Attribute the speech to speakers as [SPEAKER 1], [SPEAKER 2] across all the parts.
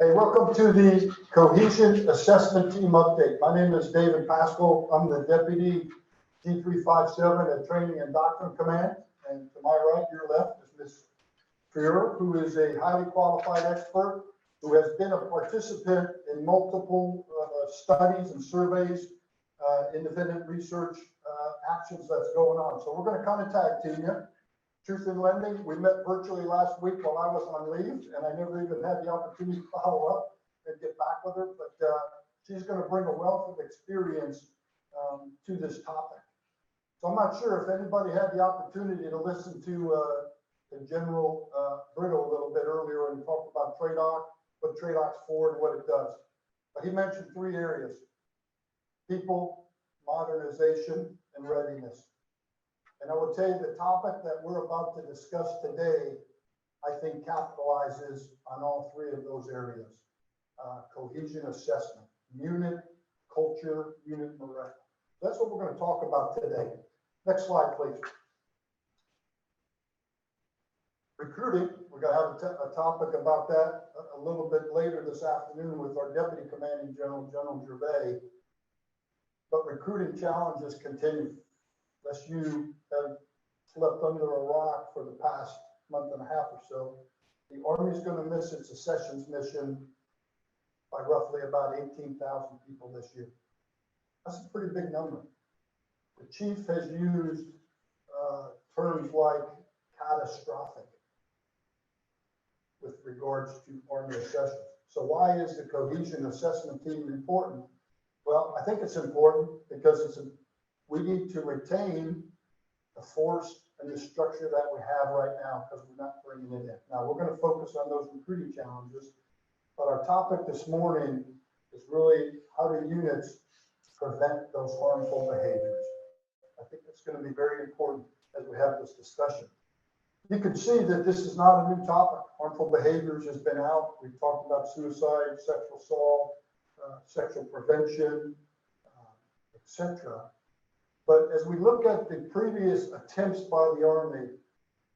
[SPEAKER 1] Hey, welcome to the Cohesion Assessment Team Update. My name is David Pascal. I'm the Deputy T357 at Training and Doctrine Command. And to my right, your left, is Ms. Freer, who is a highly qualified expert who has been a participant in multiple studies and surveys, independent research actions that's going on. So we're going to kind of tag team you. Truth in Lending, we met virtually last week while I was on leave, and I never even had the opportunity to follow up and get back with her, but she's going to bring a wealth of experience to this topic. So I'm not sure if anybody had the opportunity to listen to General Brito a little bit earlier and talk about TRADOC, what TRADOC's for and what it does. But he mentioned three areas: people, modernization, and readiness. And I will tell you the topic that we're about to discuss today, I think capitalizes on all three of those areas. Cohesion assessment, unit, culture, unit morale. That's what we're going to talk about today. Next slide, please. Recruiting, we're going to have a topic about that a little bit later this afternoon with our Deputy Commanding General, General Gervais. But recruiting challenges continue. Unless you have slept under a rock for the past month and a half or so, the Army is going to miss its accessions mission by roughly about 18,000 people this year. That's a pretty big number. The chief has used terms like catastrophic with regards to Army accessions. So why is the Cohesion Assessment Team important? Well, I think it's important because we need to retain the force and the structure that we have right now because we're not bringing it in. Now, we're going to focus on those recruiting challenges, but our topic this morning is really how do units prevent those harmful behaviors. I think that's going to be very important as we have this discussion. You can see that this is not a new topic. Harmful behaviors has been out. We've talked about suicide, sexual assault, sexual prevention, etc. But as we look at the previous attempts by the Army,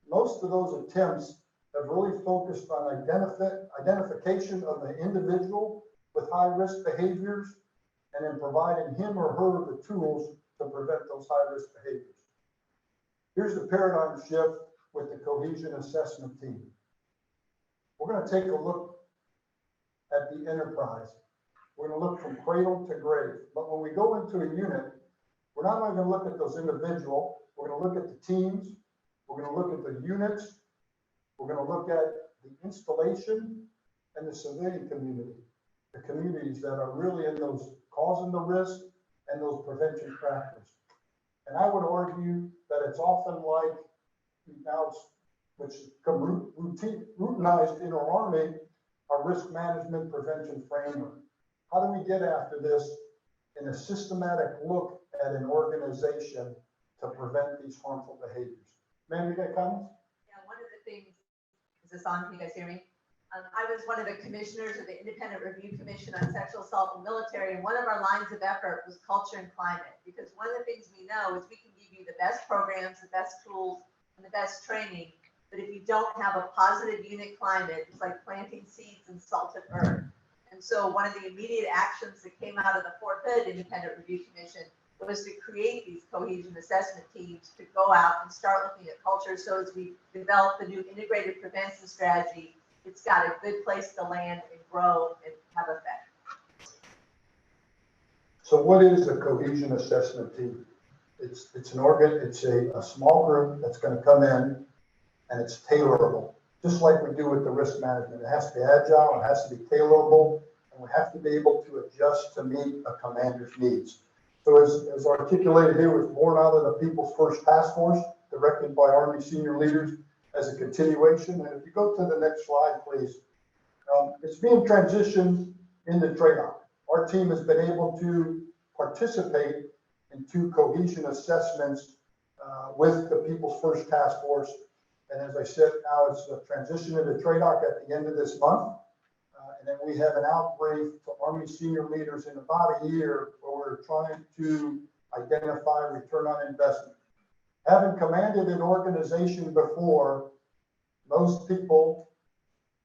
[SPEAKER 1] most of those attempts have really focused on identification of the individual with high-risk behaviors and then providing him or her the tools to prevent those high-risk behaviors. Here's the paradigm shift with the Cohesion Assessment Team. We're going to take a look at the enterprise. We're going to look from cradle to grave. But when we go into a unit, we're not only going to look at those individual, we're going to look at the teams, we're going to look at the units, we're going to look at the installation and the civilian community, the communities that are really in those causing the risk and those prevention factors. And I would argue that it's often like now, which has become routinized in our Army, our risk management prevention framework. How do we get after this in a systematic look at an organization to prevent these harmful behaviors? Ma'am, you got comments?
[SPEAKER 2] Yeah, one of the things, is this on? Can you guys hear me? I was one of the commissioners of the Independent Review Commission on Sexual Assault in the Military, and one of our lines of effort was culture and climate, because one of the things we know is we can give you the best programs, the best tools, and the best training, but if you don't have a positive unit climate, it's like planting seeds in salted earth. And so one of the immediate actions that came out of the Fort Hood Independent Review Commission was to create these cohesion assessment teams to go out and start looking at culture. So as we develop the new integrated prevention strategy, it's got a good place to land and grow and have effect.
[SPEAKER 1] So what is a cohesion assessment team? It's a small group that's going to come in, and it's tailorable, just like we do with the risk management. It has to be agile, it has to be tailorable, and we have to be able to adjust to meet a commander's needs. So as articulated here, it was born out of the People's First Task Force, directed by Army senior leaders as a continuation. And if you go to the next slide, please. It's being transitioned into TRADOC. Our team has been able to participate in 2 cohesion assessments with the People's First Task Force. And as I said, now it's a transition into TRADOC at the end of this month. And then we have an outbrief to Army senior leaders in about a year where we're trying to identify return on investment. Having commanded an organization before, most people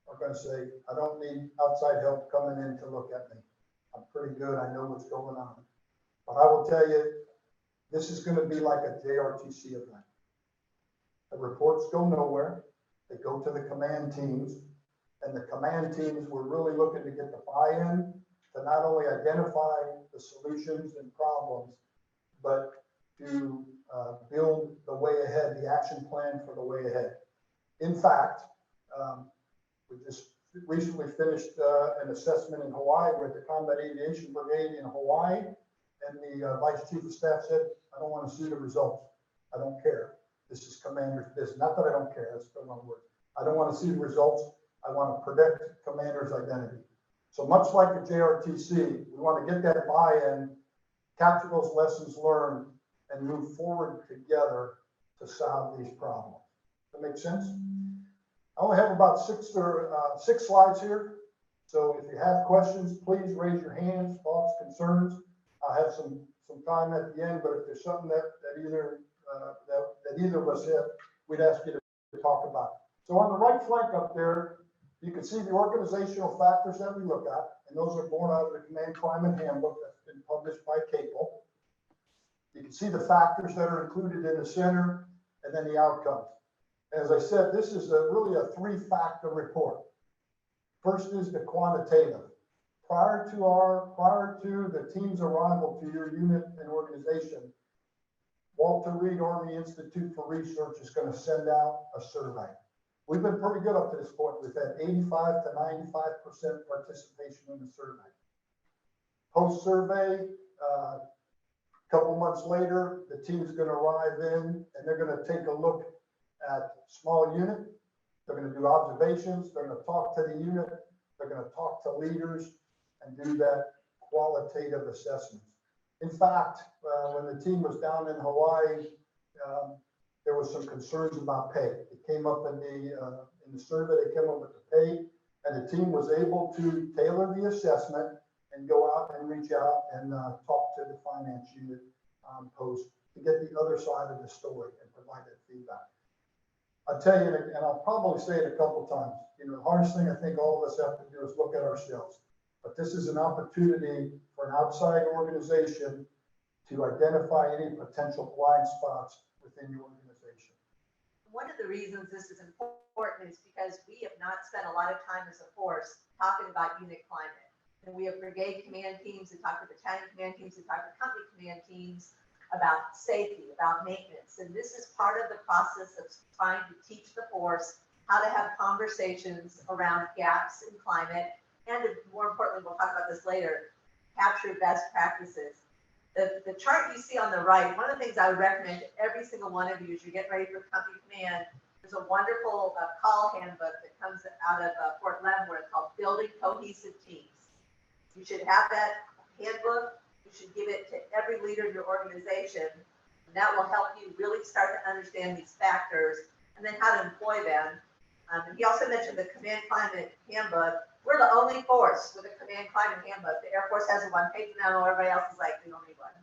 [SPEAKER 1] are going to say, I don't need outside help coming in to look at me. I'm pretty good. I know what's going on. But I will tell you, this is going to be like a JRTC event. The reports go nowhere. They go to the command teams, and the command teams were really looking to get the buy-in to not only identify the solutions and problems, but to build the way ahead, the action plan for the way ahead. In fact, we just recently finished an assessment in Hawaii with the Combat Aviation Brigade in Hawaii, and the Vice Chief of Staff said, I don't want to see the results. I don't care. This is commander's business. Not that I don't care, that's the wrong word. I don't want to see the results. I want to protect commander's identity. So much like the JRTC, we want to get that buy-in, capture those lessons learned, and move forward together to solve these problems. Does that make sense? I only have about six slides here. So if you have questions, please raise your hands, thoughts, concerns. I'll have some time at the end, but if there's something that either of us have, we'd ask you to talk about. So on the right flank up there, you can see the organizational factors that we look at, and those are born out of the Command Climate Handbook that's been published by CAPEL. You can see the factors that are included in the center, and then the outcomes. As I said, this is really a three-factor report. First is the quantitative. Prior to the team's arrival to your unit and organization, Walter Reed Army Institute for Research is going to send out a survey. We've been pretty good up to this point. We've had 85 to 95% participation in the survey. Post-survey, a couple months later, the team's going to arrive in and they're going to take a look at small unit. They're going to do observations. They're going to talk to the unit. They're going to talk to leaders and do that qualitative assessment. In fact, when the team was down in Hawaii, there was some concerns about pay. It came up in the survey. They came up with the pay, and the team was able to tailor the assessment and go out and reach out and talk to the finance unit post to get the other side of the story and provide that feedback. I'll tell you, and I'll probably say it a couple times, the hardest thing I think all of us have to do is look at ourselves. But this is an opportunity for an outside organization to identify any potential blind spots within your organization.
[SPEAKER 2] One of the reasons this is important is because we have not spent a lot of time as a force talking about unit climate. And we have brigade command teams that talk to battalion command teams that talk to company command teams about safety, about maintenance. And this is part of the process of trying to teach the force how to have conversations around gaps in climate. And more importantly, we'll talk about this later, capture best practices. The chart you see on the right, one of the things I would recommend to every single one of you as you're getting ready for company command, there's a wonderful call handbook that comes out of Fort Leavenworth called Building Cohesive Teams. You should have that handbook. You should give it to every leader in your organization. And that will help you really start to understand these factors and then how to employ them. And he also mentioned the Command Climate Handbook. We're the only force with a Command Climate Handbook. The Air Force has a one-page memo. Everybody else is like the only one.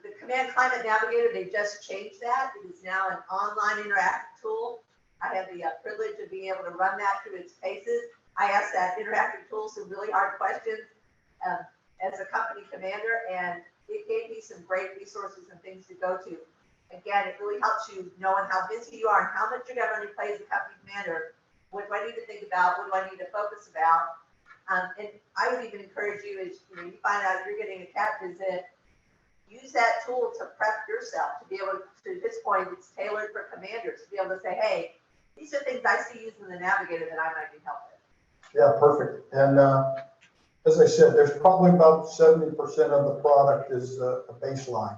[SPEAKER 2] The Command Climate Navigator, they just changed that. It is now an online interactive tool. I had the privilege of being able to run that through its paces. I asked that interactive tool some really hard questions as a company commander, and it gave me some great resources and things to go to. Again, it really helps you knowing how busy you are and how much you're going to play as a company commander. What do I need to think about? What do I need to focus about? And I would even encourage you, as you find out you're getting a CAT visit, use that tool to prep yourself to be able to, at this point, it's tailored for commanders to be able to say, hey, these are things I see using the Navigator that I might need help with.
[SPEAKER 1] Yeah, perfect. And as I said, there's probably about 70% of the product is a baseline.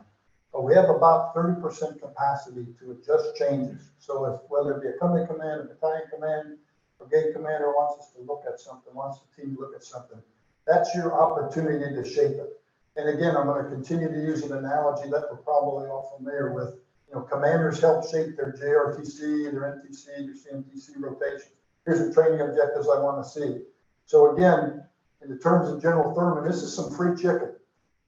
[SPEAKER 1] But we have about 30% capacity to adjust changes. So if whether it be a company command, a battalion command, brigade commander wants us to look at something, wants the team to look at something, that's your opportunity to shape it. And again, I'm going to continue to use an analogy that we're probably all familiar with. Commanders help shape their JRTC, their NTC, their CMTC rotation. Here's the training objectives I want to see. So again, in the terms of General Thurman, this is some free chicken.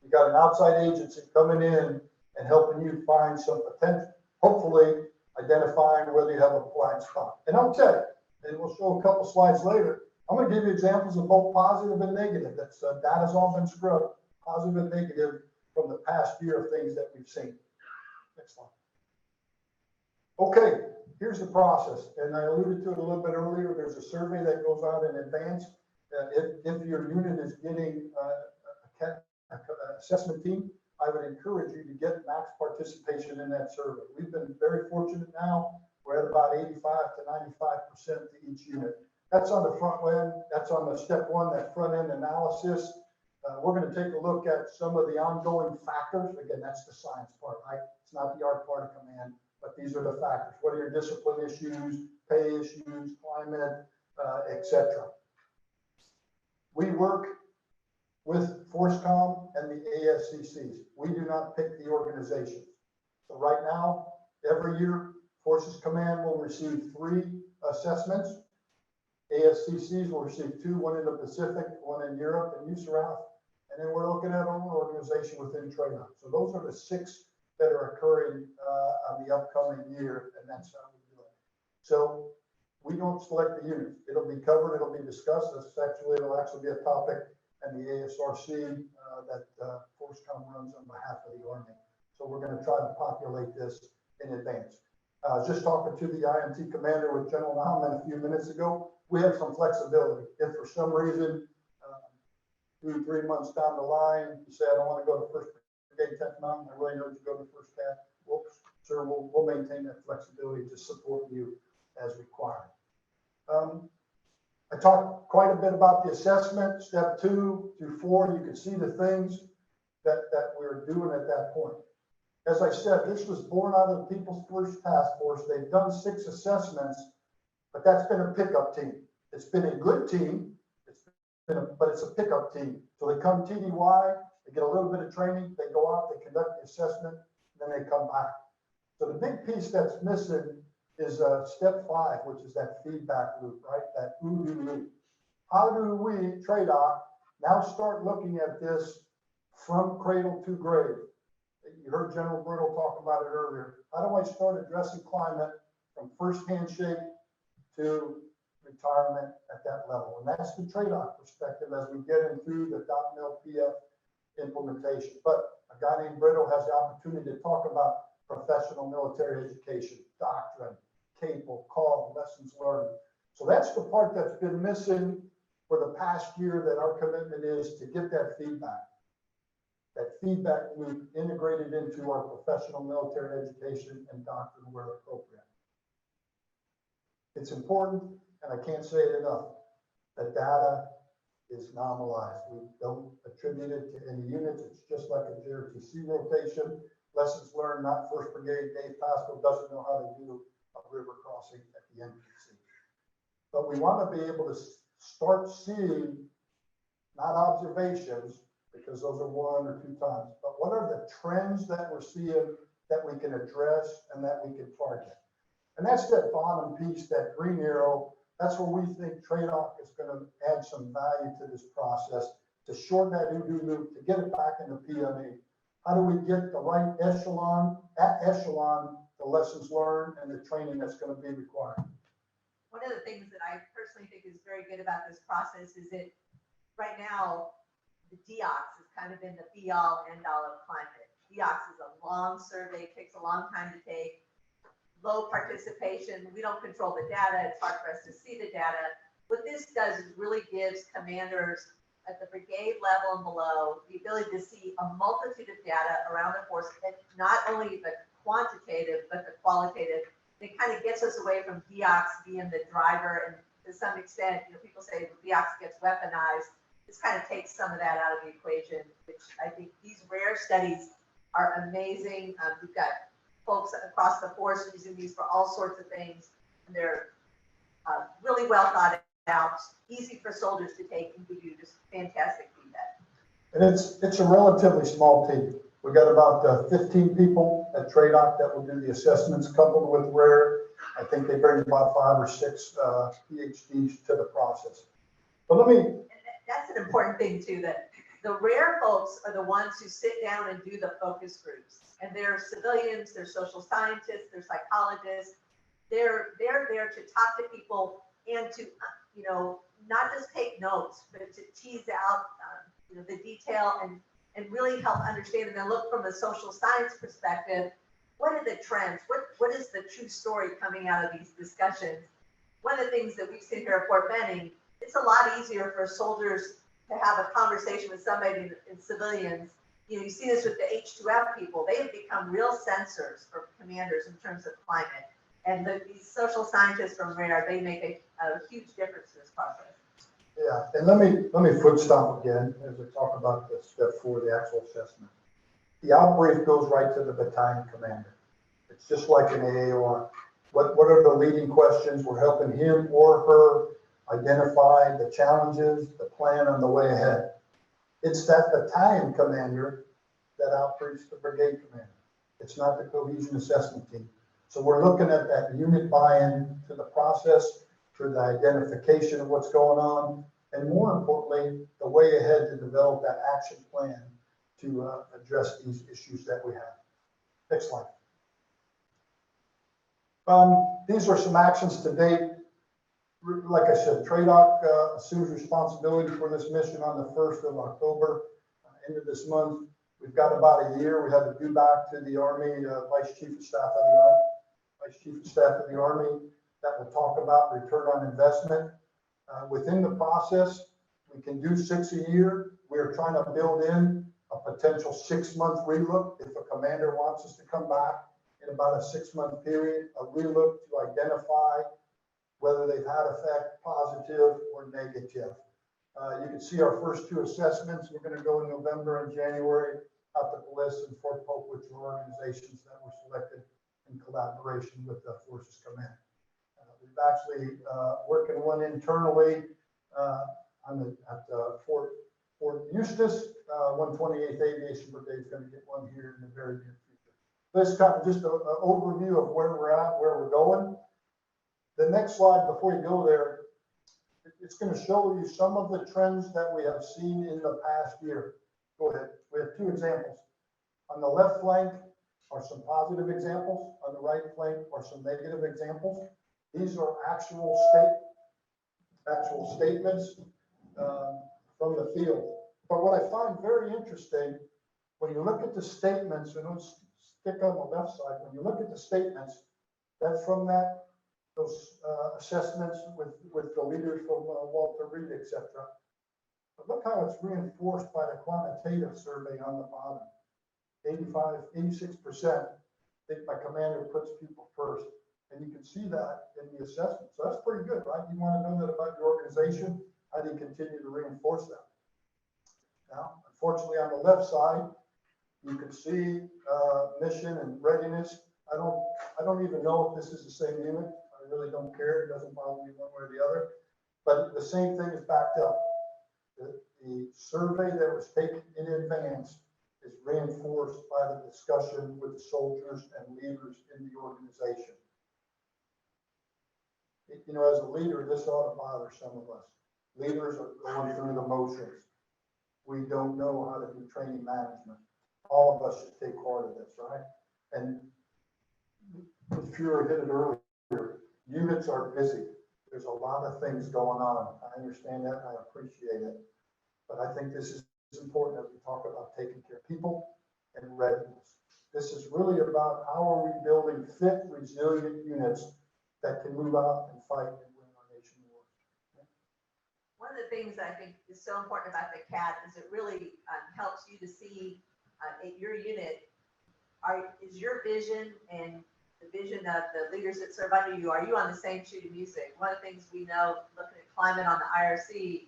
[SPEAKER 1] You got an outside agency coming in and helping you find some potential, hopefully identifying whether you have a blind spot. And I'll tell you, and we'll show a couple slides later. I'm going to give you examples of both positive and negative. That's data's all been scrubbed, positive and negative from the past year of things that we've seen. Next slide. Okay, here's the process, and I alluded to it a little bit earlier. There's a survey that goes out in advance. If your unit is getting an assessment team, I would encourage you to get max participation in that survey. We've been very fortunate now. We're at about 85 to 95% to each unit. That's on the front end. That's on the step one, that front end analysis. We're going to take a look at some of the ongoing factors. Again, that's the science part, right? It's not the art part of command, but these are the factors. What are your discipline issues, pay issues, climate, etc. We work with ForceCom and the ASCCs. We do not pick the organizations. So right now, every year, Forces Command will receive 3 assessments. ASCCs will receive 2, one in the Pacific, one in Europe and USARAF. And then we're looking at our own organization within TRADOC. So those are the 6 that are occurring on the upcoming year, and that's how we do it. So we don't select the units. It'll be covered, it'll be discussed. It'll actually be a topic and the ASRC that ForceCom runs on behalf of the Army. So we're going to try to populate this in advance. Just talking to the IMT commander with General Nauman a few minutes ago, we have some flexibility. If for some reason, 2 or 3 months down the line, you say, I don't want to go to 1st Brigade 10th Mountain, I really know you go to 1st Cat, well, sure, we'll maintain that flexibility to support you as required. I talked quite a bit about the assessment, step 2 through 4. You can see the things that we're doing at that point. As I said, this was born out of the People's First Task Force. They've done 6 assessments, but that's been a pickup team. It's been a good team, but it's a pickup team. So they come TDY, they get a little bit of training, they go out, they conduct the assessment, then they come back. So the big piece that's missing is step 5, which is that feedback loop, right? That OODA loop. How do we, TRADOC, now start looking at this from cradle to grave? You heard General Brittle talk about it earlier. How do I start addressing climate from first handshake to retirement at that level? And that's the TRADOC perspective as we get into the .mil-PF implementation. But a guy named Brittle has the opportunity to talk about professional military education, doctrine, CAPEL, call, lessons learned. So that's the part that's been missing for the past year, that our commitment is to get that feedback loop integrated into our professional military education and doctrine where appropriate. It's important, and I can't say it enough, that data is nominalized. We don't attribute it to any units. It's just like a JRTC rotation. Lessons learned, not 1st Brigade. Dave Pascal doesn't know how to do a river crossing at the NPC. But we want to be able to start seeing, not observations, because those are 1 or 2 times, but what are the trends that we're seeing that we can address and that we can target? And that's that bottom piece, that green arrow. That's where we think TRADOC is going to add some value to this process, to shorten that OODA loop, to get it back into PME. How do we get the right echelon, the lessons learned and the training that's going to be required?
[SPEAKER 2] One of the things that I personally think is very good about this process is that right now, the DOCS has kind of been the be-all, end-all of climate. DOCS is a long survey, takes a long time to take, low participation. We don't control the data. It's hard for us to see the data. What this does is really gives commanders at the brigade level and below the ability to see a multitude of data around the force, and not only the quantitative, but the qualitative. It kind of gets us away from DOCS being the driver, and to some extent, people say DOCS gets weaponized. This kind of takes some of that out of the equation, which I think these rare studies are amazing. We've got folks across the force using these for all sorts of things, and they're really well thought out, easy for soldiers to take, and give you just fantastic feedback.
[SPEAKER 1] And it's a relatively small team. We've got about 15 people at TRADOC that will do the assessments, coupled with rare. I think they bring about 5 or 6 PhDs to the process. But let me.
[SPEAKER 2] That's an important thing too, that the rare folks are the ones who sit down and do the focus groups. And they're civilians, they're social scientists, they're psychologists. They're there to talk to people and to, not just take notes, but to tease out, the detail and really help understand and then look from a social science perspective. What are the trends? What is the true story coming out of these discussions? One of the things that we've seen here at Fort Benning, it's a lot easier for soldiers to have a conversation with somebody in civilians. You see this with the H2F people. They have become real sensors for commanders in terms of climate. And these social scientists from RARE, they make a huge difference in this process.
[SPEAKER 1] Yeah, and let me foot stomp again as we talk about the step 4, the actual assessment. The outbrief goes right to the battalion commander. It's just like an AAR. What are the leading questions? We're helping him or her identify the challenges, the plan on the way ahead. It's that battalion commander that outbriefs the brigade commander. It's not the cohesion assessment team. So we're looking at that unit buy-in to the process, for the identification of what's going on, and more importantly, the way ahead to develop that action plan to address these issues that we have. Next slide. These are some actions to date. Like I said, TRADOC assumes responsibility for this mission on the 1st of October, end of this month. We've got about a year. We have to do back to the Army Vice Chief of Staff of the Army, that will talk about return on investment. Within the process, we can do 6 a year. We are trying to build in a potential 6-month relook. If a commander wants us to come back in about a 6-month period, a relook to identify whether they've had effect, positive or negative. You can see our first 2 assessments. We're going to go in November and January out to Bliss and Fort Polk, which are organizations that were selected in collaboration with the Forces Command. We've actually working one internally at Fort Eustis. 128th Aviation Brigade is going to get one here in the very near future. This is kind of just an overview of where we're at, where we're going. The next slide before you go there, it's going to show you some of the trends that we have seen in the past year. Go ahead. We have 2 examples. On the left flank are some positive examples. On the right flank are some negative examples. These are actual statements from the field. But what I find very interesting, when you look at the statements, and let's stick on the left side, when you look at the statements, that's from those assessments with the leaders from Walter Reed, etc. But look how it's reinforced by the quantitative survey on the bottom. 86% think my commander puts people first. And you can see that in the assessment. So that's pretty good, right? You want to know that about your organization. How do you continue to reinforce that? Now, unfortunately, on the left side, you can see mission and readiness. I don't even know if this is the same unit. I really don't care. It doesn't bother me one way or the other. But the same thing is backed up. The survey that was taken in advance is reinforced by the discussion with the soldiers and leaders in the organization. As a leader, this ought to bother some of us. Leaders are going through the motions. We don't know how to do training management. All of us should take part of this, right? And Fuhrer hit it earlier. Units are busy. There's a lot of things going on. I understand that. I appreciate it. But I think this is important as we talk about taking care of people and readiness. This is really about how are we building fit, resilient units that can move out and fight and win our nation war.
[SPEAKER 2] One of the things I think is so important about the CAT is it really helps you to see your unit. Is your vision and the vision of the leaders that serve under you, are you on the same sheet of music? One of the things we know, looking at climate on the IRC,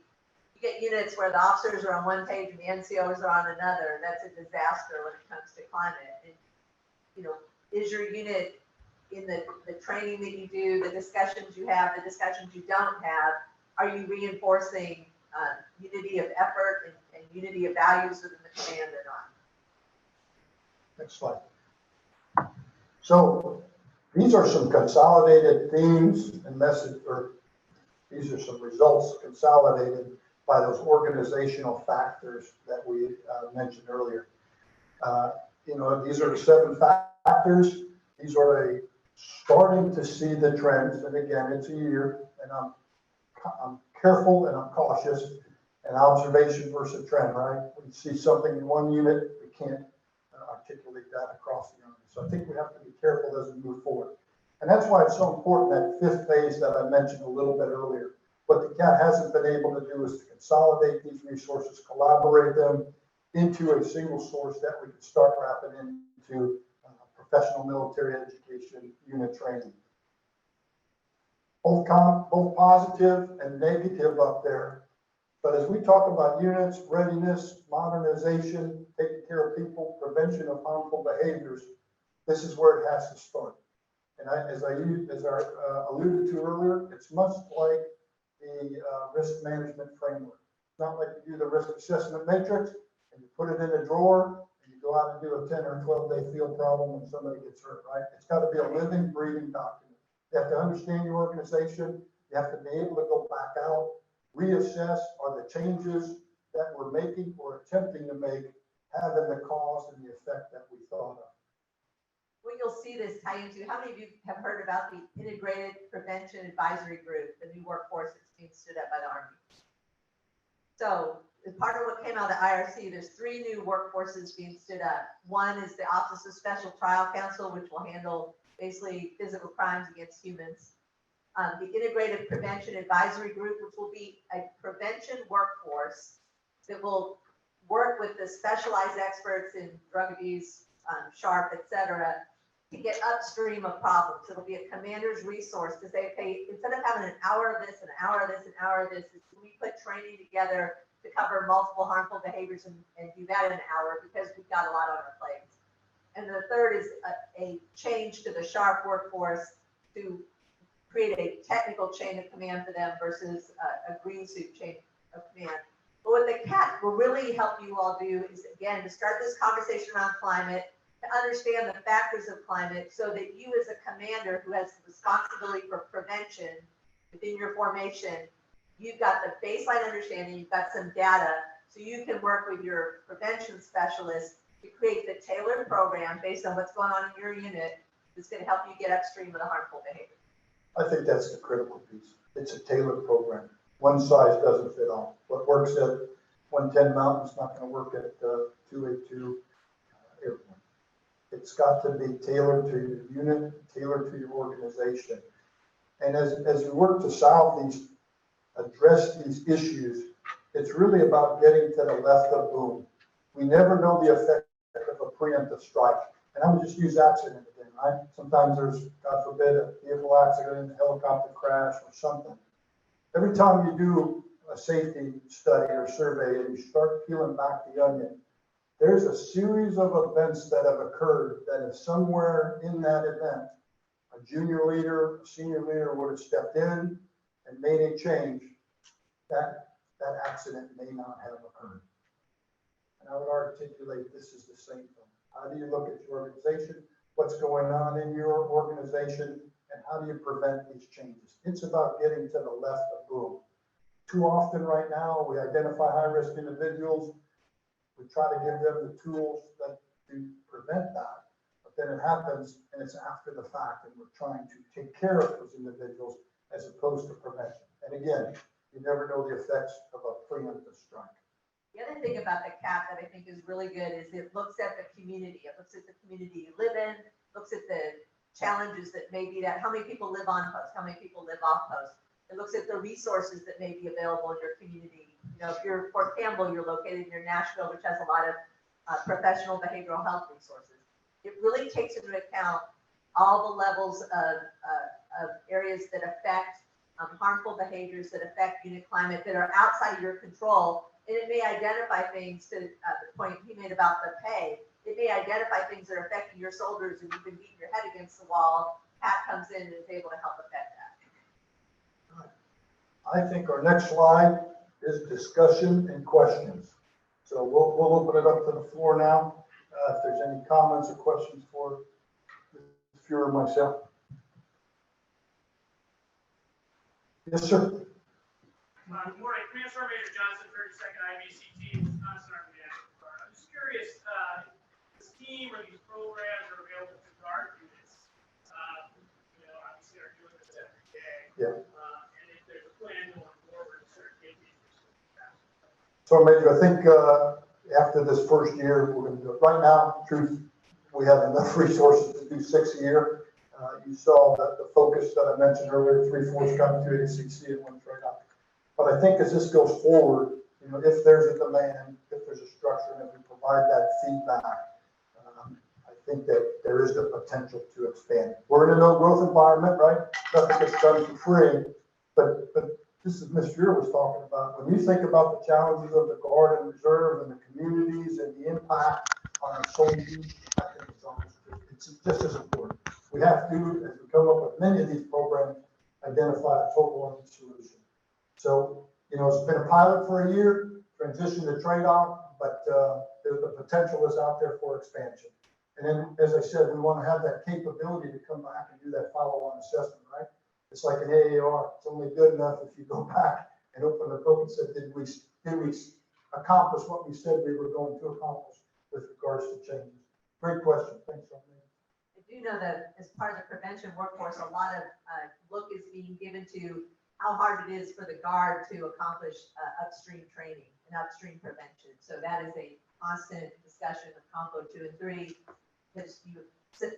[SPEAKER 2] you get units where the officers are on one page and the NCOs are on another. That's a disaster when it comes to climate. And, is your unit in the training that you do, the discussions you have, the discussions you don't have, are you reinforcing unity of effort and unity of values within the command or not?
[SPEAKER 1] Next slide. So these are some consolidated themes and these are some results consolidated by those organizational factors that we mentioned earlier. These are the 7 factors. These are starting to see the trends. And again, it's a year, and I'm I'm careful and I'm cautious, and observation versus trend, right? We see something in one unit, we can't articulate that across the army. So I think we have to be careful as we move forward. And that's why it's so important, that fifth phase that I mentioned a little bit earlier. What the CAT hasn't been able to do is to consolidate these resources, collaborate them into a single source that we can start wrapping into professional military education unit training. Both positive and negative up there. But as we talk about units, readiness, modernization, taking care of people, prevention of harmful behaviors, this is where it has to start. And as I alluded to earlier, it's much like the risk management framework. It's not like you do the risk assessment matrix and you put it in a drawer and you go out and do a 10 or 12-day field problem when somebody gets hurt, right? It's got to be a living, breathing document. You have to understand your organization. You have to be able to go back out, reassess, are the changes that we're making or attempting to make having the cause and the effect that we thought of.
[SPEAKER 2] What you'll see this tie into, how many of you have heard about the Integrated Prevention Advisory Group, the new workforce that's being stood up by the Army? So as part of what came out of the IRC, there's 3 new workforces being stood up. One is the Office of Special Trial Counsel, which will handle basically physical crimes against humans. The Integrated Prevention Advisory Group, which will be a prevention workforce that will work with the specialized experts in drug abuse, SHARP, et cetera, to get upstream of problems. It'll be a commander's resource to say, okay, instead of having an hour of this, an hour of this, an hour of this, we put training together to cover multiple harmful behaviors and do that in an hour because we've got a lot on our plates. And the third is a change to the SHARP workforce to create a technical chain of command for them versus a green suit chain of command. But what the CAT will really help you all do is, again, to start this conversation around climate, to understand the factors of climate so that you as a commander who has the responsibility for prevention within your formation, you've got the baseline understanding, you've got some data, so you can work with your prevention specialist to create the tailored program based on what's going on in your unit that's going to help you get upstream of the harmful behavior.
[SPEAKER 1] I think that's the critical piece. It's a tailored program. One size doesn't fit all. What works at 110 Mountain is not going to work at 282 Airborne. It's got to be tailored to your unit, tailored to your organization. And as you work to solve these, address these issues, it's really about getting to the left of boom. We never know the effect of a preemptive strike. And I would just use accident again, right? Sometimes there's, God forbid, a vehicle accident, a helicopter crash or something. Every time you do a safety study or survey and you start peeling back the onion, there's a series of events that have occurred that if somewhere in that event, a junior leader, a senior leader would have stepped in and made a change, that accident may not have occurred. And I would articulate this is the same thing. How do you look at your organization? What's going on in your organization? And how do you prevent these changes? It's about getting to the left of boom. Too often right now, we identify high-risk individuals. We try to give them the tools to prevent that. But then it happens and it's after the fact and we're trying to take care of those individuals as opposed to prevention. And again, you never know the effects of a preemptive strike.
[SPEAKER 2] The other thing about the CAP that I think is really good is it looks at the community. It looks at the community you live in, looks at the challenges that may be that, how many people live on post, how many people live off post. It looks at the resources that may be available in your community. You know, if you're Fort Campbell, you're located near Nashville, which has a lot of professional behavioral health resources. It really takes into account all the levels of areas that affect harmful behaviors that affect unit climate that are outside of your control. And it may identify things to the point he made about the pay. It may identify things that are affecting your soldiers and you've been beating your head against the wall. Pat comes in and is able to help affect that.
[SPEAKER 1] I think our next slide is discussion and questions. So we'll open it up to the floor now. If there's any comments or questions for Mr. Fuhrer or myself. Yes, sir.
[SPEAKER 3] Good morning, Command Sergeant Major Johnson, 32nd IBCT, Wisconsin Army National Guard. I'm just curious, this team or these programs are available to guard units. You know, obviously are doing this every day.
[SPEAKER 1] Yeah.
[SPEAKER 3] And if there's a plan going
[SPEAKER 1] So Major, I think after this first year, we're going to do it. Right now, truth, we have enough resources to do 6 a year. You saw the focus that I mentioned earlier, 3/4 come to ACC and 1 trade out. But I think as this goes forward, if there's a demand, if there's a structure, and if we provide that feedback, I think that there is the potential to expand. We're in a no growth environment, right? Nothing gets done for free. But this is Mr. Muir was talking about. When you think about the challenges of the Guard and Reserve and the communities and the impact on our soldiers, I think it's just as important. We have to, as we come up with many of these programs, identify a total solution. So, it's been a pilot for a year, transition to trade-off, but the potential is out there for expansion. And then, as I said, we want to have that capability to come back and do that follow-on assessment, right? It's like an AAR. It's only good enough if you go back and open the book and said, did we accomplish what we said we were going to accomplish with regards to changes? Great question. Thanks, John.
[SPEAKER 2] I do know that as part of the prevention workforce, a lot of look is being given to how hard it is for the Guard to accomplish upstream training and upstream prevention. So that is a constant discussion of Compo 2 and 3. Because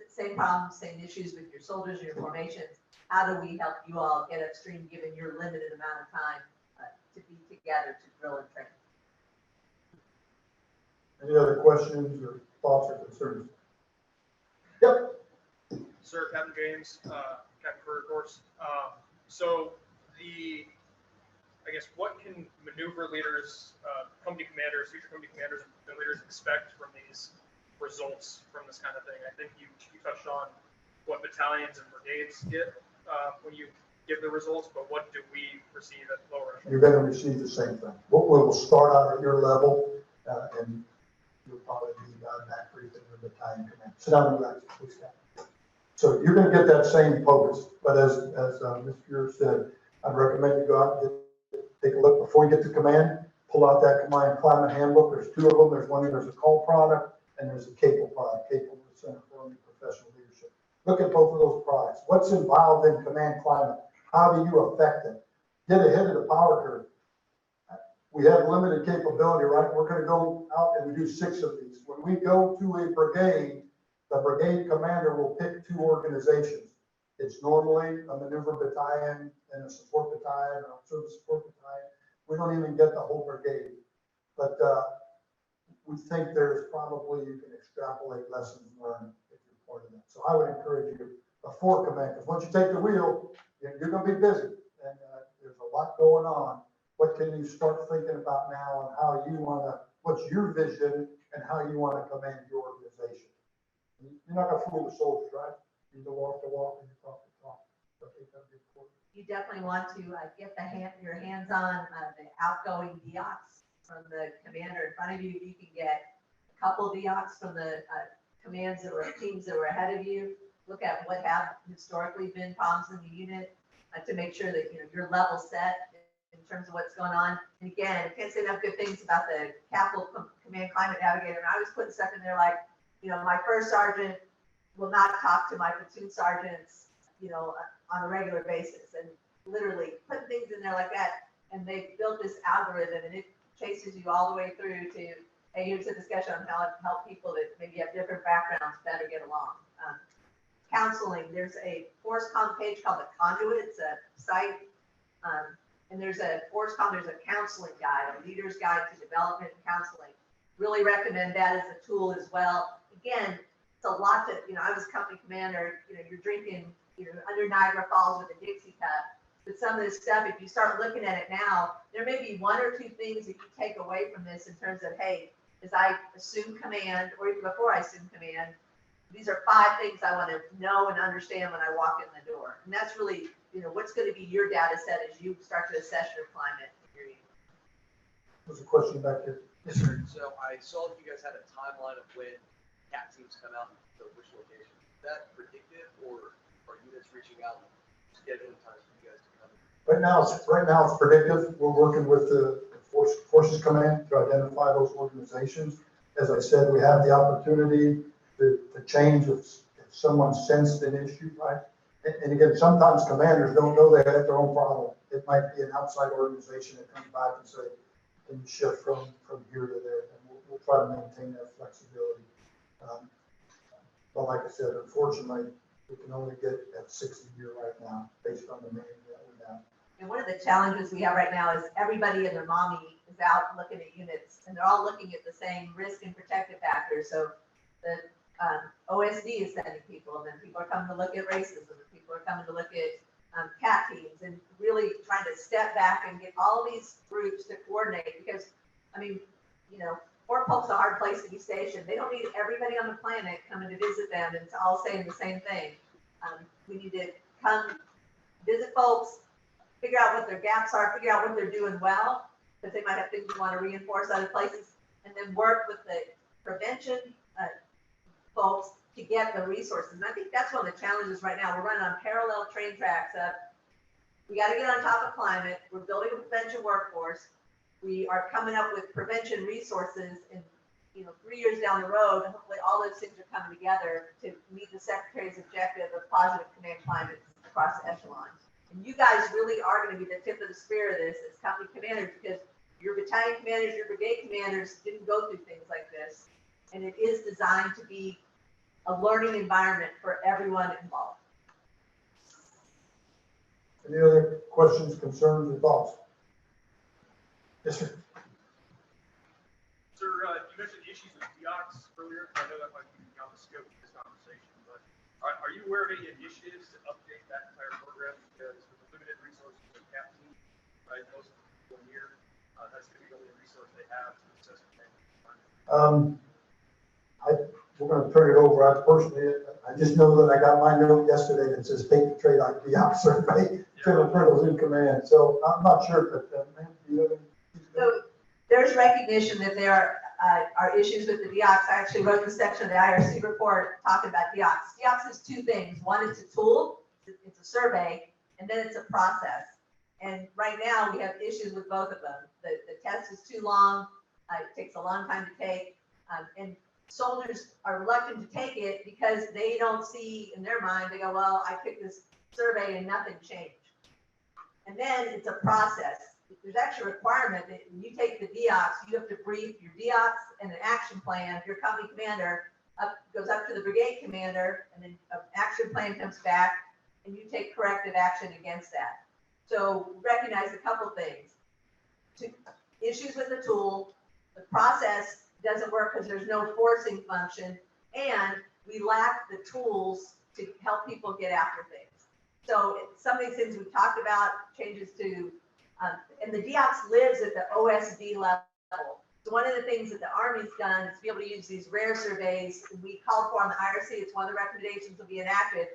[SPEAKER 2] same problems, same issues with your soldiers and your formations. How do we help you all get upstream given your limited amount of time to be together to drill and train?
[SPEAKER 1] Any other questions or thoughts or concerns? Yep.
[SPEAKER 4] Sir, Captain James, Captain Career Course. So I guess, what can maneuver leaders, company commanders, future company commanders, and leaders expect from these results from this kind of thing? I think you touched on what battalions and brigades get when you give the results, but what do we receive at lower echelon?
[SPEAKER 1] You're going to receive the same thing. We'll start out at your level, and you'll probably be back briefing the battalion command. Sit down and relax, please. So you're going to get that same focus. But as Mr. Muir said, I'd recommend you go out and take a look before you get to command. Pull out that command climate handbook. There's 2 of them. There's a call product, and there's a CAPL product. CAPL is the Center for Army Professional Leadership. Look at both of those products. What's involved in command climate? How do you affect it? Get ahead of the power curve. We have limited capability, right? We're going to go out and do 6 of these. When we go to a brigade, the brigade commander will pick 2 organizations. It's normally a maneuver battalion and a support battalion or a service support battalion. We don't even get the whole brigade. But we think there's probably, you can extrapolate lessons learned if you're part of that. So I would encourage you before command, because once you take the wheel, you're going to be busy. And there's a lot going on. What can you start thinking about now and how you want to, what's your vision and how you want to command your organization? You're not going to fool the soldiers, right? You need to walk the walk and you talk the talk. So I think that'd be important.
[SPEAKER 2] You definitely want to get your hands on the outgoing DOCs from the commander in front of you. You can get a couple of DOCs from the commands that were teams that were ahead of you. Look at what have historically been problems in the unit to make sure that you're level set in terms of what's going on. And again, I can't say enough good things about the Capital Command Climate Navigator. And I was putting stuff in there like, my first sergeant will not talk to my platoon sergeants, on a regular basis, and literally put things in there like that. And they built this algorithm, and it chases you all the way through to, hey, here's a discussion on how to help people that maybe have different backgrounds better get along. Counseling, there's a ForceCom page called the Conduit. It's a site, and there's a ForceCom, there's a counseling guide, a leader's guide to development and counseling. Really recommend that as a tool as well. Again, it's a lot that, I was company commander, you're drinking, under Niagara Falls with a Dixie cup. But some of this stuff, if you start looking at it now, there may be 1 or 2 things that you take away from this in terms of, hey, as I assume command, or even before I assume command, these are 5 things I want to know and understand when I walk in the door. And that's really, what's going to be your data set as you start to assess your climate.
[SPEAKER 1] There's a question back here.
[SPEAKER 5] Yes, sir. So I saw that you guys had a timeline of when CAT teams come out to which location. Is that predictive, or are units reaching out scheduling times for you guys to come in?
[SPEAKER 1] Right now it's predictive. We're working with the Forces Command to identify those organizations. As I said, we have the opportunity to change if someone sensed an issue, right? And again, sometimes commanders don't know they have their own problem. It might be an outside organization that comes back and say, can you shift from here to there? And we'll try to maintain that flexibility. But like I said, unfortunately, we can only get at 60 a year right now, based on the manual that we have.
[SPEAKER 2] And one of the challenges we have right now is everybody and their mommy is out looking at units, and they're all looking at the same risk and protective factors. So the OSD is sending people, and then people are coming to look at racism, and people are coming to look at cat teams, and really trying to step back and get all these groups to coordinate. Because, I mean, you know, Fort Polk's a hard place to be stationed. They don't need everybody on the planet coming to visit them and to all saying the same thing. We need to come visit folks, figure out what their gaps are, figure out what they're doing well, because they might have things we want to reinforce other places, and then work with the prevention folks to get the resources. And I think that's one of the challenges right now. We're running on parallel train tracks of, we got to get on top of climate. We're building a prevention workforce. We are coming up with prevention resources, and 3 years down the road, hopefully all those things are coming together to meet the Secretary's objective of positive command climate across the echelon. And you guys really are going to be the tip of the spear of this as company commanders, because your battalion commanders, your brigade commanders didn't go through things like this. And it is designed to be a learning environment for everyone involved.
[SPEAKER 1] Any other questions, concerns, or thoughts? Yes, sir.
[SPEAKER 4] Sir, you mentioned the issues with deox earlier. I know that might be beyond the scope of this conversation, but are you aware of any initiatives to update that entire program? Because with the limited resources of captain, right, most of 1 year, that's going to be the only resource they have to assess the
[SPEAKER 1] We're going to turn it over. I just know that I got my note yesterday that says take the trade like the officer, right? Colonel Prittle's in command. So I'm not sure, but ma'am, do you have any?
[SPEAKER 2] So there's recognition that there are issues with the deox. I actually wrote the section of the IRC report talking about deox. Deox is two things. One, it's a tool, it's a survey, and then it's a process. And right now we have issues with both of them. The test is too long. It takes a long time to take. And soldiers are reluctant to take it because they don't see in their mind, they go, well, I took this survey and nothing changed. And then it's a process. There's actually a requirement that when you take the deox, you have to brief your deox and an action plan. Your company commander goes up to the brigade commander, and then an action plan comes back, and you take corrective action against that. So recognize a couple things. Issues with the tool, the process doesn't work because there's no forcing function, and we lack the tools to help people get after things. So some of these things we talked about, changes to, and the deox lives at the OSD level. So one of the things that the Army's done is to be able to use these rare surveys. We called for on the IRC, it's one of the recommendations will be enacted.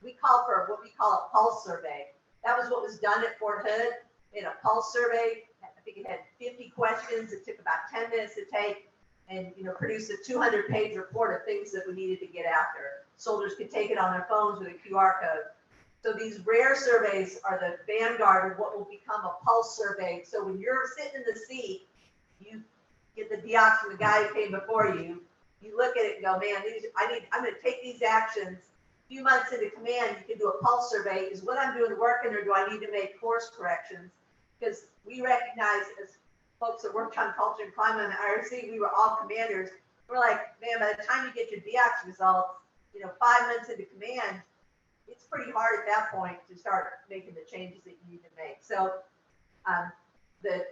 [SPEAKER 2] We called for what we call a pulse survey. That was what was done at Fort Hood. In a pulse survey, I think it had 50 questions. It took about 10 minutes to take, and produced a 200-page report of things that we needed to get after. Soldiers could take it on their phones with a QR code. So these rare surveys are the vanguard of what will become a pulse survey. So when you're sitting in the seat, you get the deox from the guy who came before you. You look at it and go, man, I'm going to take these actions. A few months into command, you can do a pulse survey. Is what I'm doing working, or do I need to make course corrections? Because we recognize, as folks that worked on culture and climate in the IRC, we were all commanders. We're like, man, by the time you get your deox results, 5 months into command, it's pretty hard at that point to start making the changes that you need to make. So the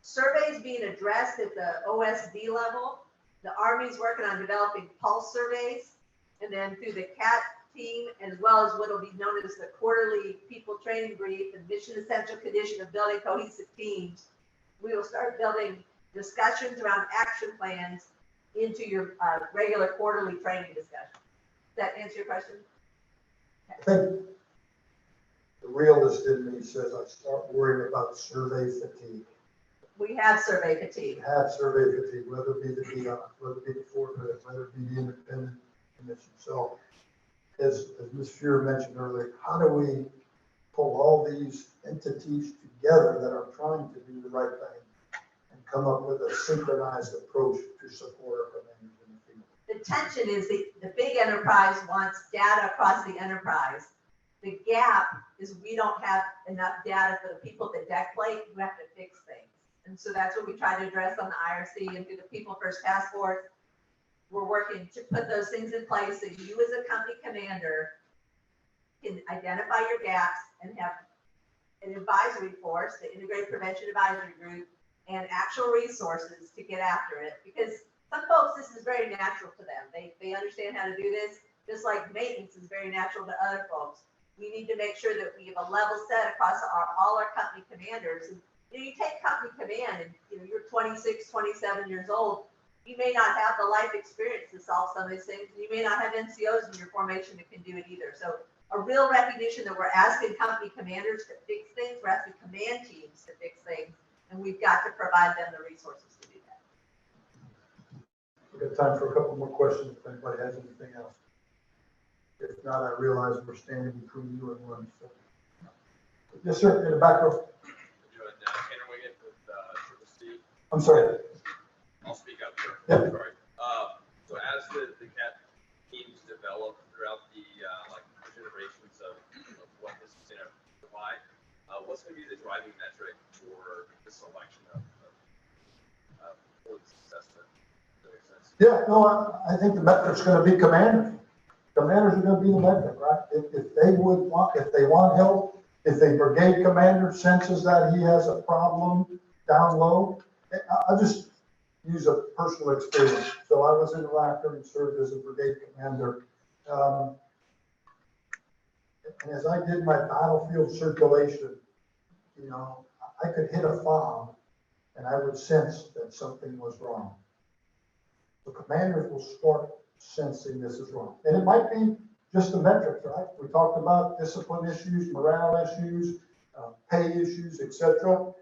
[SPEAKER 2] surveys being addressed at the OSD level, the Army's working on developing pulse surveys, and then through the CAT team, as well as what will be known as the quarterly people training brief and mission essential condition of building cohesive teams, we will start building discussions around action plans into your regular quarterly training discussion. Does that answer your question?
[SPEAKER 1] I think the realist in me says I start worrying about survey fatigue.
[SPEAKER 2] We have survey fatigue.
[SPEAKER 1] Have survey fatigue, whether it be the DEOC, whether it be the Fort Hood, whether it be the independent commission. So as Ms. Fuhr mentioned earlier, how do we pull all these entities together that are trying to do the right thing and come up with a synchronized approach to support our commanders in the field?
[SPEAKER 2] The tension is the big enterprise wants data across the enterprise. The gap is we don't have enough data for the people at the deck plate who have to fix things. And so that's what we try to address on the IRC and through the People First Task Force. We're working to put those things in place so you as a company commander can identify your gaps and have an advisory force, the Integrated Prevention Advisory Group, and actual resources to get after it. Because some folks, this is very natural to them. They understand how to do this, just like maintenance is very natural to other folks. We need to make sure that we have a level set across all our company commanders. And, you take company command and you're 26, 27 years old. You may not have the life experience to solve some of these things. You may not have NCOs in your formation that can do it either. So a real recognition that we're asking company commanders to fix things, we're asking command teams to fix things, and we've got to provide them the resources to do that.
[SPEAKER 1] We've got time for a couple more questions if anybody has anything else. If not, I realize we're standing between you and lunch. So. Yes, sir, in the back row. I'm sorry.
[SPEAKER 6] I'll speak up here.
[SPEAKER 1] Yep.
[SPEAKER 6] Sorry. So as the CAT teams develop throughout the generations of what this is going to provide, what's going to be the driving metric for the selection of for this assessment? Does that make sense?
[SPEAKER 1] Yeah, no, I think the metric's going to be commanders. Commanders are going to be the metric, right? If they want help, if a brigade commander senses that he has a problem down low, I'll just use a personal experience. So I was in Iraq and served as a brigade commander. And as I did my battlefield circulation, I could hit a fob and I would sense that something was wrong. The commanders will start sensing this is wrong. And it might be just the metrics, right? We talked about discipline issues, morale issues, pay issues, etc.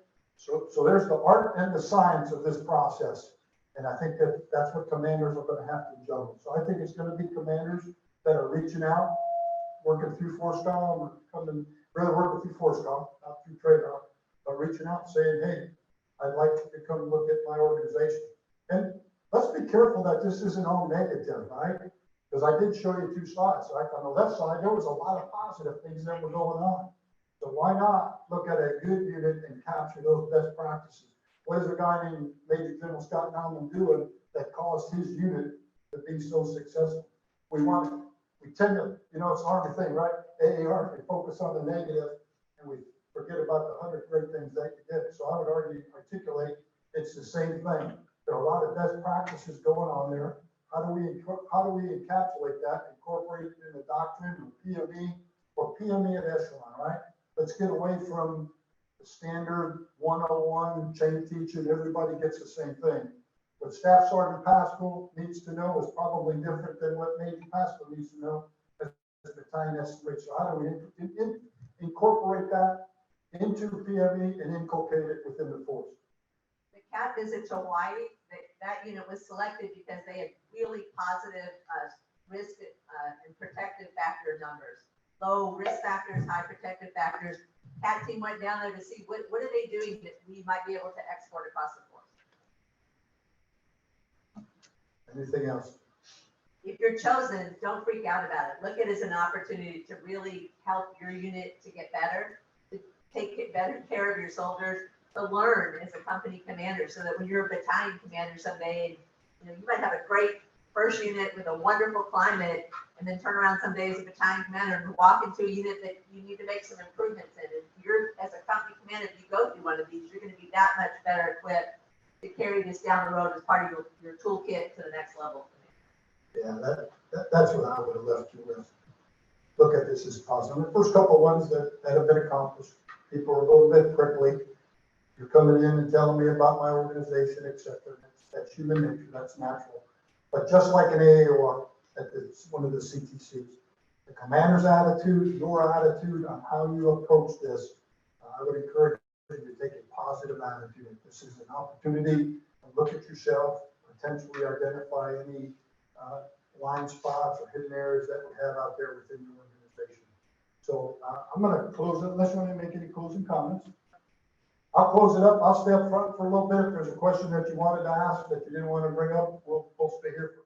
[SPEAKER 1] So there's the art and the science of this process. And I think that's what commanders are going to have to juggle. So I think it's going to be commanders that are reaching out, working through FORSCOM, or coming, really working through FORSCOM, not through TRADAR, but reaching out saying, hey, I'd like you to come look at my organization. And let's be careful that this isn't all negative, right? Because I did show you two slides, right? On the left side, there was a lot of positive things that were going on. So why not look at a good unit and capture those best practices? What is a guy named Major General Scott Nauman doing that caused his unit to be so successful? We tend to, it's an Army thing, right? AAR, we focus on the negative and we forget about the 100 great things that you did. So I would articulate it's the same thing. There are a lot of best practices going on there. How do we encapsulate that, incorporate it in the doctrine or PME at echelon, right? Let's get away from the standard 101 chain teaching. Everybody gets the same thing. What Staff Sergeant Pascal needs to know is probably different than what Major Pascal needs to know as the time estimates. So how do we incorporate that into PME and inculcate it within the force?
[SPEAKER 2] The CAT visit to Hawaii, that unit was selected because they had really positive risk and protective factor numbers. Low risk factors, high protective factors. CAT team went down there to see what are they doing that we might be able to export across the force.
[SPEAKER 1] Anything else?
[SPEAKER 2] If you're chosen, don't freak out about it. Look at it as an opportunity to really help your unit to get better, to take better care of your soldiers, to learn as a company commander, so that when you're a battalion commander someday, you might have a great first unit with a wonderful climate, and then turn around someday as a battalion commander and walk into a unit that you need to make some improvements in. And you're, as a company commander, if you go through one of these, you're going to be that much better equipped to carry this down the road as part of your toolkit to the next level.
[SPEAKER 1] Yeah, that's what I would have left you with. Look at this as positive. The first couple of ones that have been accomplished, people are a little bit prickly. You're coming in and telling me about my organization, etc. That's human nature. That's natural. But just like an AAR at one of the CTCs, the commander's attitude, your attitude on how you approach this, I would encourage you to take a positive attitude. This is an opportunity to look at yourself, potentially identify any blind spots or hidden areas that we have out there within your organization. So I'm going to close it, unless you want to make any closing comments. I'll close it up. I'll stay up front for a little bit. If there's a question that you wanted to ask that you didn't want to bring up, we'll stay here for